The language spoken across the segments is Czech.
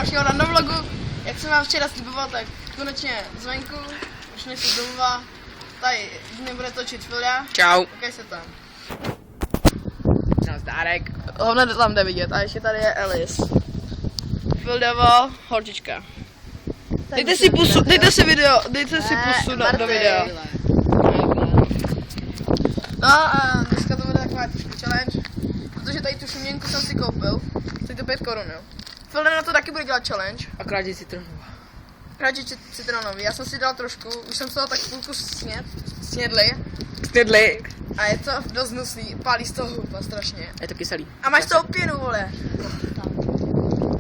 dalšího random vlogu. Jak jsem vám včera sliboval, tak konečně zvenku, už nejsem domova. Tady nebude točit Filja. Čau. Pokaj se tam. Nazdárek. Hovno tam jde vidět a ještě tady je Elis. Fildovo, holčička. Dejte si pusu do videa. No a dneska to bude taková trošku challenge, protože tady tu šuměnku jsem si koupil. Stojí to 5 korun, jo. Filda na to taky bude dělat challenge. A kráži citronová. Kráči citronový, já jsem si dal trošku, už jsem z toho tak půlku snědli. Snědli. A je to dost hnusný, pálí z toho hlupa strašně. Je to kyselý. A máš z toho pěnu, vole.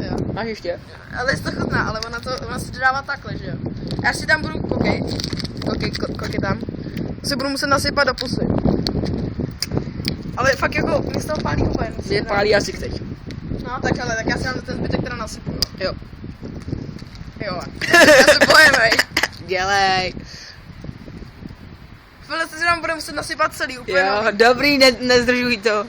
Jo. Máš ještě? Ale je to chutná, ale ona si to dává takhle, že jo. Já si tam budu, koukej tam. Si budu muset nasypat do pusy. Ale fakt jako, mě z toho pálí úplně. Je pálí asi chceš. No tak ale, tak já si dám ten zbytek teda nasypu, jo. Jo. Jo, já se bojím, hej. Dělej. Chvíli si nám bude muset nasypat celý úplně. Jo, dobrý, nezdržuj to.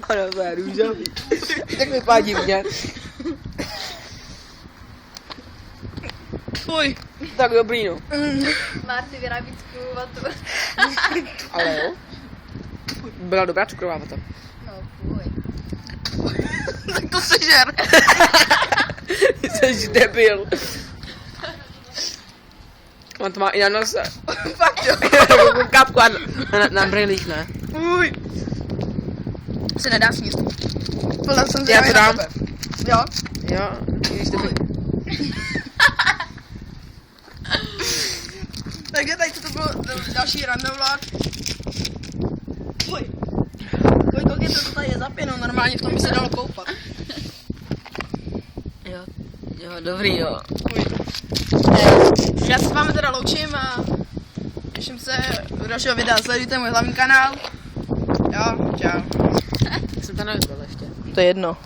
Ano, to je růžový. Tak vypadá divně. Fuj. Tak dobrý, no. Marty vyrábí cukrovou vatu. Ale jo. Byla dobrá cukrová vata. No fuj. Tak to sežer. Jsi debil. On to má i na nose. Fakt jo. Kapku na brýlích, ne? Fuj. Se nedá sníst. Filda jsem Já to dám. Jo. Jo, když to Takže tady to byl další random vlog. Fuj. Kolik to tady je za pěnu, normálně v tom by se dalo koupat. Jo, dobrý, jo. Fuj. Já se s vámi teda loučím a těším se u dalšího videa. Sledujte můj hlavní kanál. Jo, čau. Jsem to nevyzval ještě. To je jedno.